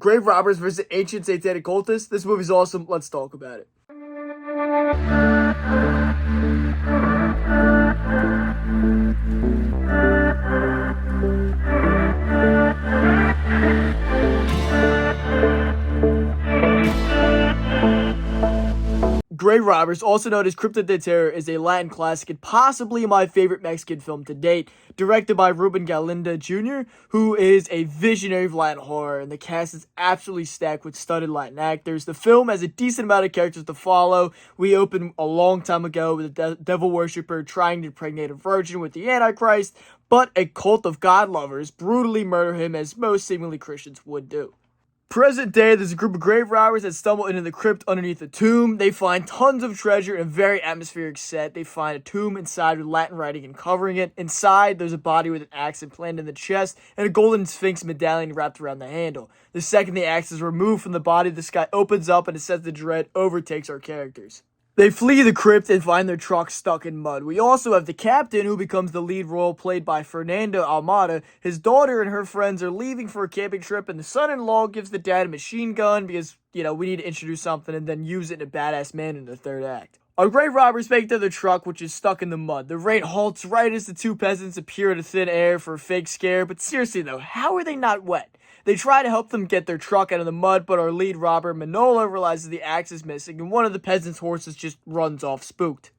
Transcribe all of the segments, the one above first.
grave robbers versus ancient satanic cultists. This movie's awesome. Let's talk about it. Grave Robbers, also known as Crypta de Terror, is a Latin classic and possibly my favorite Mexican film to date, directed by Ruben Galinda Jr., who is a visionary of Latin horror, and the cast is absolutely stacked with studded Latin actors. The film has a decent amount of characters to follow. We opened a long time ago with a devil worshipper trying to impregnate a virgin with the Antichrist, but a cult of God lovers brutally murder him as most seemingly Christians would do. Present day, there's a group of grave robbers that stumble into the crypt underneath a tomb. They find tons of treasure in a very atmospheric set. They find a tomb inside with Latin writing and covering it. Inside, there's a body with an axe implanted in the chest and a golden sphinx medallion wrapped around the handle. The second the axe is removed from the body, the sky opens up and a sense of dread overtakes our characters. They flee the crypt and find their truck stuck in mud. We also have the captain, who becomes the lead role, played by Fernando Almada. His daughter and her friends are leaving for a camping trip, and the son-in-law gives the dad a machine gun because, we need to introduce something and then use it in a badass manner in the third act. Our grave robbers make it to the truck, which is stuck in the mud. The rain halts right as the two peasants appear out of thin air for a fake scare, but seriously though, how are they not wet? They try to help them get their truck out of the mud, but our lead robber, Manolo, realizes the axe is missing, and one of the peasants' horses just runs off spooked.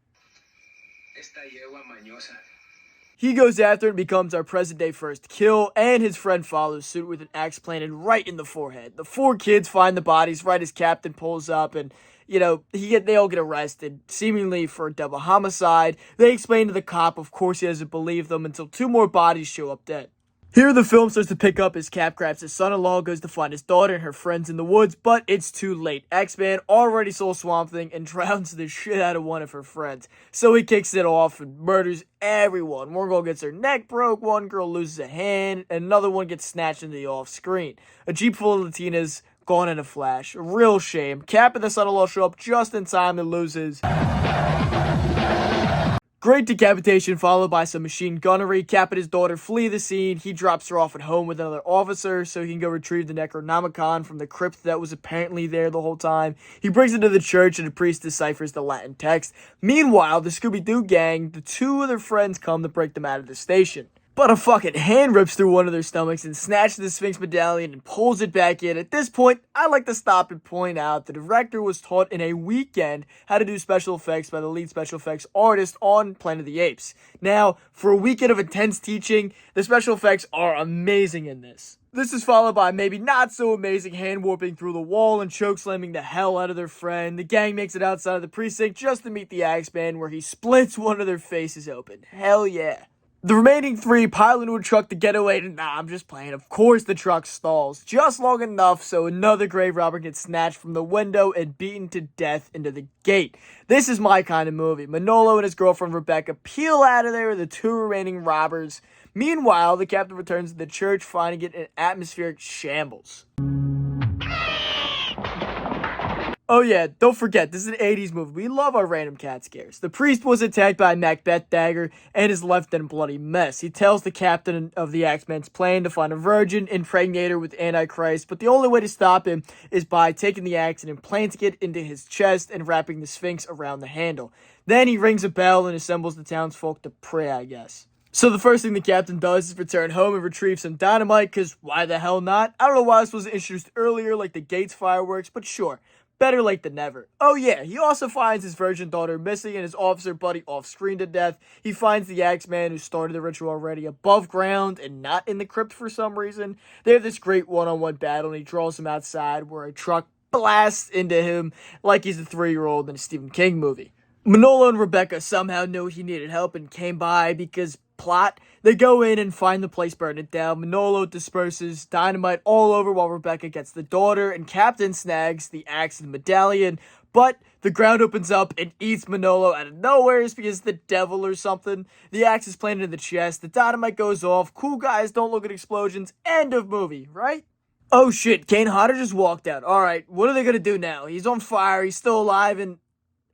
He goes after and becomes our present-day first kill, and his friend follows suit with an axe planted right in the forehead. The four kids find the bodies right as Captain pulls up, and they all get arrested, seemingly for a double homicide. They explain to the cop, of course he doesn't believe them, until two more bodies show up dead. Here the film starts to pick up as Cap grabs his son-in-law, goes to find his daughter and her friends in the woods, but it's too late. X-Man already saw Swamp Thing and drowns the shit out of one of her friends. So he kicks it off and murders everyone. One girl gets her neck broke, one girl loses a hand, and another one gets snatched into the off-screen. A jeep full of Latinas gone in a flash. A real shame. Cap and the son-in-law show up just in time to lose his great decapitation, followed by some machine gunnery. Cap and his daughter flee the scene. He drops her off at home with another officer so he can go retrieve the Necronomicon from the crypt that was apparently there the whole time. He brings it to the church and the priest deciphers the Latin text. Meanwhile, the Scooby-Doo gang, the two of their friends come to break them out of the station. But a fucking hand rips through one of their stomachs and snatches the Sphinx medallion and pulls it back in. At this point, I like to stop and point out the director was taught in a weekend how to do special effects by the lead special effects artist on Planet of the Apes. Now, for a weekend of intense teaching, the special effects are amazing in this. This is followed by maybe not so amazing hand warping through the wall and chokeslamming the hell out of their friend. The gang makes it outside of the precinct just to meet the Axeman, where he splits one of their faces open. Hell yeah. The remaining three pile into a truck to get away, and I'm just playing. Of course the truck stalls, just long enough so another grave robber gets snatched from the window and beaten to death into the gate. This is my kind of movie. Manolo and his girlfriend Rebecca peel out of there with the two remaining robbers. Meanwhile, the captain returns to the church, finding it in atmospheric shambles. Oh yeah, don't forget, this is an 80s movie. We love our random cat scares. The priest was attacked by a Macbeth dagger and is left in a bloody mess. He tells the captain of the Axeman's plan to find a virgin, impregnate her with Antichrist, but the only way to stop him is by taking the axe and implanting it into his chest and wrapping the Sphinx around the handle. Then he rings a bell and assembles the townsfolk to pray, I guess. So the first thing the captain does is return home and retrieve some dynamite, because why the hell not? I don't know why this wasn't introduced earlier like the Gates fireworks, but sure. Better late than never. Oh yeah, he also finds his virgin daughter missing and his officer buddy off-screen to death. He finds the Axeman who started the ritual already above ground and not in the crypt for some reason. They have this great one-on-one battle and he draws him outside where a truck blasts into him like he's a 3-year-old in a Stephen King movie. Manolo and Rebecca somehow knew he needed help and came by because plot. They go in and find the place burning down. Manolo disperses dynamite all over while Rebecca gets the daughter, and Captain snags the axe and the medallion. But the ground opens up and eats Manolo out of nowhere because the devil or something. The axe is planted in the chest. The dynamite goes off. Cool guys don't look at explosions. End of movie, right? Oh shit, Kane Hodder just walked out. Alright, what are they gonna do now? He's on fire. He's still alive and...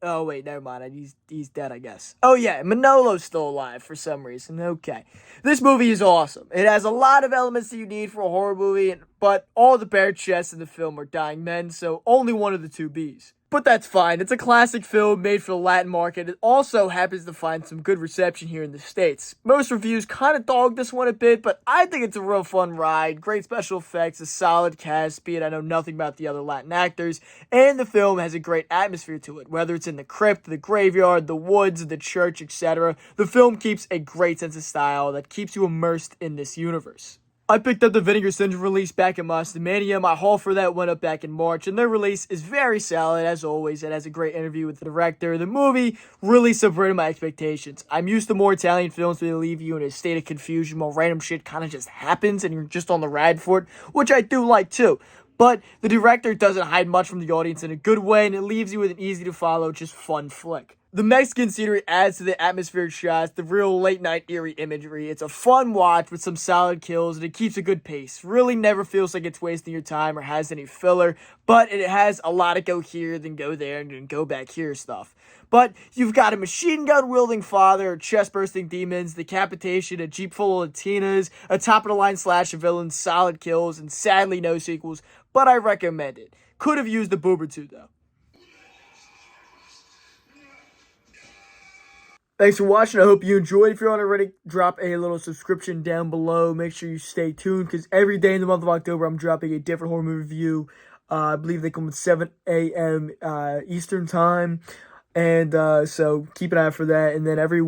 Oh, wait, never mind. He's dead, I guess. Oh, yeah, Manolo's still alive for some reason. Okay. This movie is awesome. It has a lot of elements that you need for a horror movie, but all the bare chests in the film are dying men, so only one of the two Bs. But that's fine. It's a classic film made for the Latin market. It also happens to find some good reception here in the States. Most reviews kind of dog this one a bit, but I think it's a real fun ride. Great special effects, a solid cast, be it I know nothing about the other Latin actors, and the film has a great atmosphere to it. Whether it's in the crypt, the graveyard, the woods, the church, etc., the film keeps a great sense of style that keeps you immersed in this universe. I picked up the Vinegar Syndrome release back in Monstermania. My haul for that went up back in March, and their release is very solid, as always. It has a great interview with the director. The movie really subverted my expectations. I'm used to more Italian films where they leave you in a state of confusion while random shit kind of just happens and you're just on the ride for it, which I do like too. But the director doesn't hide much from the audience in a good way, and it leaves you with an easy-to-follow, just fun flick. The Mexican scenery adds to the atmospheric shots, the real late-night eerie imagery. It's a fun watch with some solid kills, and it keeps a good pace. Really never feels like it's wasting your time or has any filler, but it has a lot of go here, then go there, and then go back here stuff. But you've got a machine gun-wielding father, chest-bursting demons, decapitation, a jeep full of Latinas, a top-of-the-line slash of villains, solid kills, and sadly no sequels, but I recommend it. Could have used a boob or two, though. Thanks for watching. I hope you enjoyed. If you're not already, drop a little subscription down below. Make sure you stay tuned because every day in the month of October, I'm dropping a different horror movie review. I believe they come at 7 a.m. Eastern Time. And so keep an eye out for that. And then every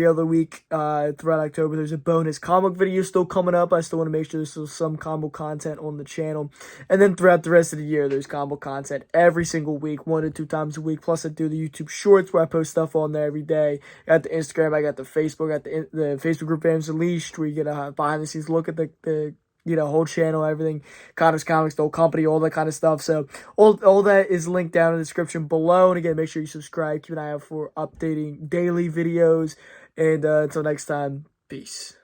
other week throughout October, there's a bonus comic video still coming up. I still want to make sure there's still some combo content on the channel. And then throughout the rest of the year, there's combo content every single week, 1 to 2 times a week. Plus, I do the YouTube Shorts where I post stuff on there every day. I got the Instagram, I got the Facebook, I got the Facebook group Fandoms Unleashed where you get a behind-the-scenes look at the whole channel, everything, Connor's Comics, the whole company, all that kind of stuff. So all that is linked down in the description below. And again, make sure you subscribe. Keep an eye out for updating daily videos. And until next time, peace.